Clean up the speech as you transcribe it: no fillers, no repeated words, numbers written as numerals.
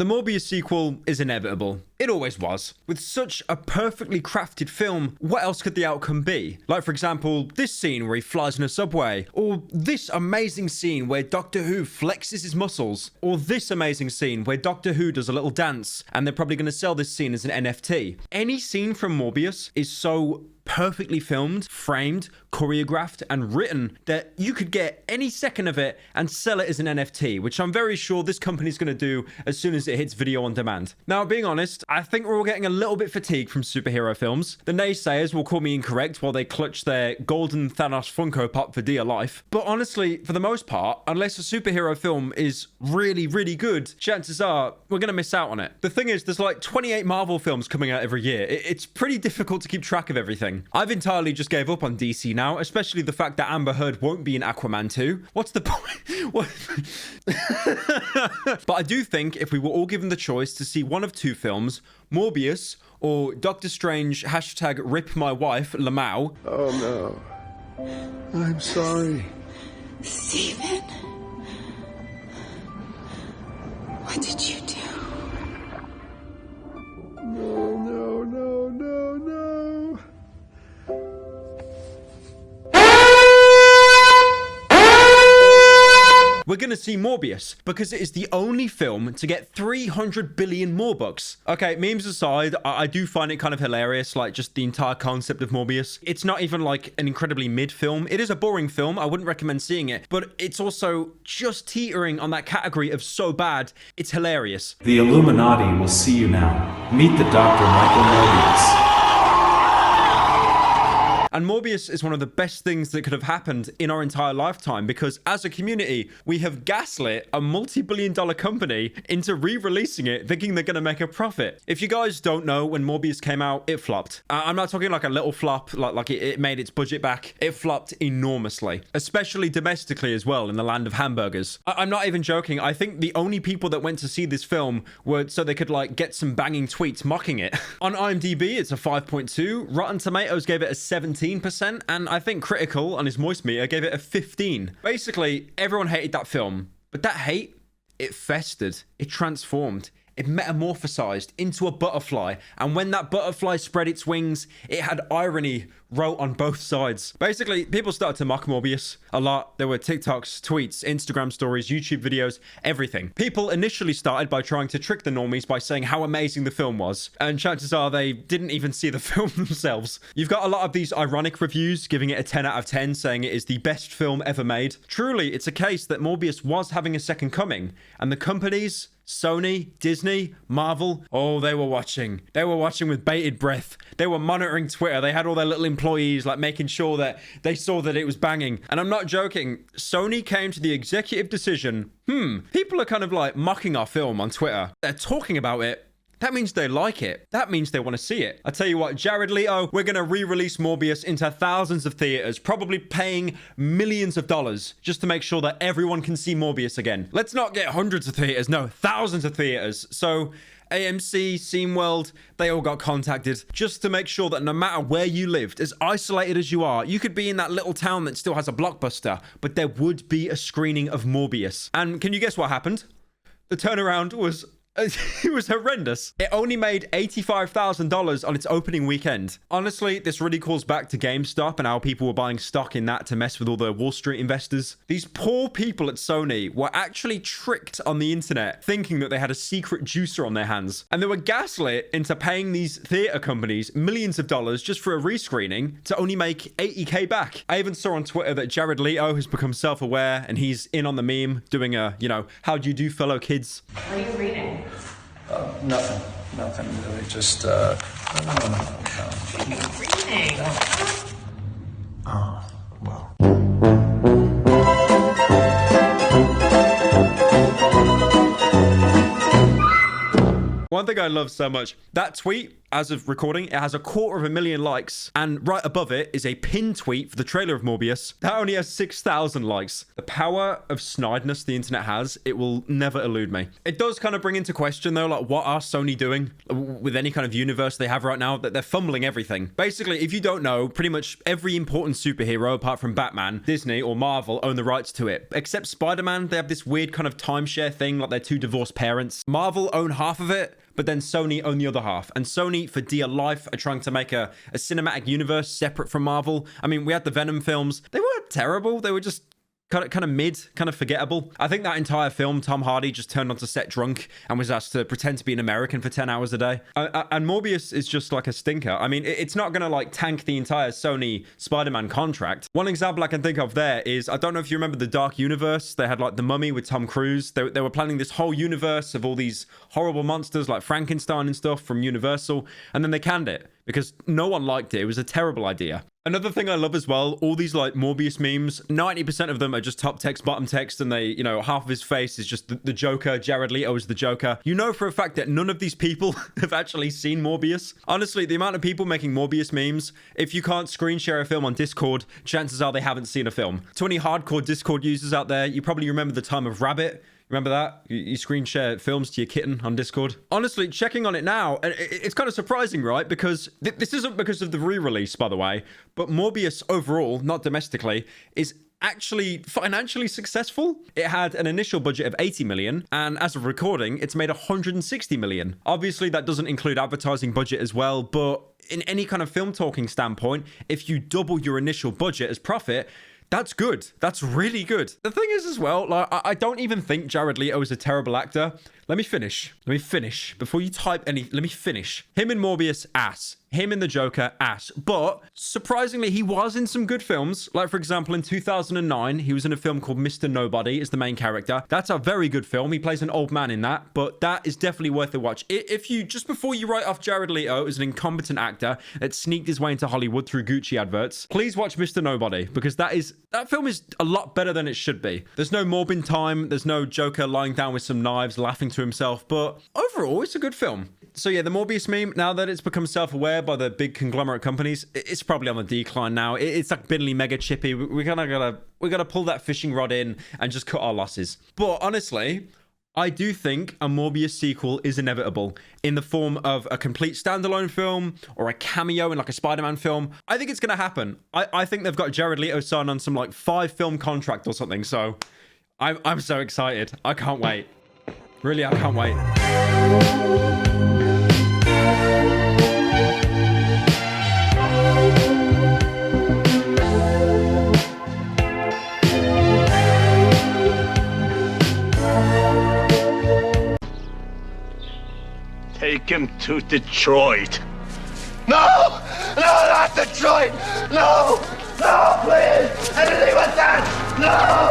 The Morbius sequel is inevitable. It always was. With such a perfectly crafted film, what else could the outcome be? Like, for example, this scene where he flies in a subway, or this amazing scene where Doctor Who flexes his muscles, or this amazing scene where Doctor Who does a little dance, and they're probably going to sell this scene as an NFT. Any scene from Morbius is so perfectly filmed, framed, choreographed, and written that you could get any second of it and sell it as an NFT, which I'm very sure this company's going to do as soon as it hits video on demand. Now, being honest, I think we're all getting a little bit fatigued from superhero films. The naysayers will call me incorrect while they clutch their golden Thanos Funko Pop for dear life. But honestly, for the most part, unless a superhero film is really, really good, chances are we're going to miss out on it. The thing is, there's like 28 Marvel films coming out every year. It's pretty difficult to keep track of everything. I've entirely just gave up on DC now, especially the fact that Amber Heard won't be in Aquaman 2. What's the point? But I do think if we were all given the choice to see one of two films, Morbius or Doctor Strange #RipMyWife Lamau. Oh no. I'm sorry. Steven? What did you do? No, no, no, no, no. We're going to see Morbius because it is the only film to get 300 billion more bucks. Okay, memes aside, I do find it kind of hilarious, like just the entire concept of Morbius. It's not even like an incredibly mid film. It is a boring film. I wouldn't recommend seeing it, but it's also just teetering on that category of so bad, it's hilarious. The Illuminati will see you now. Meet the Dr. Michael Morbius. And Morbius is one of the best things that could have happened in our entire lifetime because as a community, we have gaslit a multi-billion-dollar company into re-releasing it thinking they're going to make a profit. If you guys don't know, when Morbius came out, it flopped. I'm not talking like a little flop, like it made its budget back. It flopped enormously, especially domestically as well in the land of hamburgers. I'm not even joking. I think the only people that went to see this film were so they could like get some banging tweets mocking it. On IMDb, it's a 5.2. Rotten Tomatoes gave it a 17%, and I think Critical on his moist meter gave it a 15. Basically, everyone hated that film, but that hate, it festered, it transformed, it metamorphosized into a butterfly, and when that butterfly spread its wings, it had irony wrote on both sides. Basically, people started to mock Morbius a lot. There were TikToks, tweets, Instagram stories, YouTube videos, everything. People initially started by trying to trick the normies by saying how amazing the film was, and chances are they didn't even see the film themselves. You've got a lot of these ironic reviews giving it a 10 out of 10, saying it is the best film ever made. Truly, it's a case that Morbius was having a second coming, and the companies, Sony, Disney, Marvel, oh, they were watching. They were watching with bated breath. They were monitoring Twitter. They had all their little employees like making sure that they saw that it was banging. And I'm not joking. Sony came to the executive decision, people are kind of like mocking our film on Twitter. They're talking about it. That means they like it. That means they want to see it. I tell you what, Jared Leto, we're going to re-release Morbius into thousands of theaters, probably paying millions of dollars just to make sure that everyone can see Morbius again. Let's not get hundreds of theaters, no, thousands of theaters. So AMC, SeamWorld, they all got contacted just to make sure that no matter where you lived, as isolated as you are, you could be in that little town that still has a Blockbuster, but there would be a screening of Morbius. And can you guess what happened? The turnaround was it was horrendous. It only made $85,000 on its opening weekend. Honestly, this really calls back to GameStop and how people were buying stock in that to mess with all the Wall Street investors. These poor people at Sony were actually tricked on the internet thinking that they had a secret juicer on their hands. And they were gaslit into paying these theater companies millions of dollars just for a rescreening to only make 80K back. I even saw on Twitter that Jared Leto has become self-aware and he's in on the meme doing a, how do you do, fellow kids? What are you reading? Nothing really, just, no. What are you reading? Oh, well. One thing I love so much, that tweet as of recording, it has 250,000 likes. And right above it is a pinned tweet for the trailer of Morbius. That only has 6,000 likes. The power of snideness the internet has, it will never elude me. It does kind of bring into question, though, like, what are Sony doing with any kind of universe they have right now? That they're fumbling everything. Basically, if you don't know, pretty much every important superhero, apart from Batman, Disney or Marvel, own the rights to it. Except Spider-Man, they have this weird kind of timeshare thing, like they're two divorced parents. Marvel own half of it, but then Sony own the other half. And Sony, for dear life, are trying to make a cinematic universe separate from Marvel. I mean, we had the Venom films. They weren't terrible. They were just kind of mid, kind of forgettable. I think that entire film, Tom Hardy just turned onto set drunk and was asked to pretend to be an American for 10 hours a day. And Morbius is just like a stinker. I mean, it's not going to like tank the entire Sony Spider-Man contract. One example I can think of there is, I don't know if you remember the Dark Universe. They had like The Mummy with Tom Cruise. They were planning this whole universe of all these horrible monsters like Frankenstein and stuff from Universal. And then they canned it because no one liked it. It was a terrible idea. Another thing I love as well, all these like Morbius memes, 90% of them are just top text, bottom text, and they, you know, half of his face is just the Joker. Jared Leto is the Joker. You know for a fact that none of these people have actually seen Morbius. Honestly, the amount of people making Morbius memes, if you can't screen share a film on Discord, chances are they haven't seen a film. To any hardcore Discord users out there, you probably remember the time of Rabbit. Remember that? You screen share films to your kitten on Discord. Honestly, checking on it now, it's kind of surprising, right? Because this isn't because of the re-release, by the way, but Morbius overall, not domestically, is actually financially successful. It had an initial budget of 80 million, and as of recording, it's made 160 million. Obviously, that doesn't include advertising budget as well, but in any kind of film talking standpoint, if you double your initial budget as profit, that's good. That's really good. The thing is as well, like, I don't even think Jared Leto is a terrible actor. Let me finish. Before you type any, let me finish. Him in Morbius, ass. Him in the Joker, ass. But surprisingly, he was in some good films. Like, for example, in 2009, he was in a film called Mr. Nobody as the main character. That's a very good film. He plays an old man in that, but that is definitely worth a watch. If you, just before you write off Jared Leto as an incompetent actor that sneaked his way into Hollywood through Gucci adverts, please watch Mr. Nobody, because that film is a lot better than it should be. There's no Morbin time. There's no Joker lying down with some knives, laughing to himself, but overall, it's a good film. So yeah, the Morbius meme, now that it's become self-aware by the big conglomerate companies, it's probably on the decline now. It's like Binley mega chippy. We gotta pull that fishing rod in and just cut our losses. But honestly, I do think a Morbius sequel is inevitable in the form of a complete standalone film or a cameo in like a Spider-Man film. I think it's gonna happen. I think they've got Jared Leto signed on some like 5-film contract or something. So I'm so excited. I can't wait. Really, I can't wait. Take him to Detroit. No! No, not Detroit! No! No, please! Anything but that! No!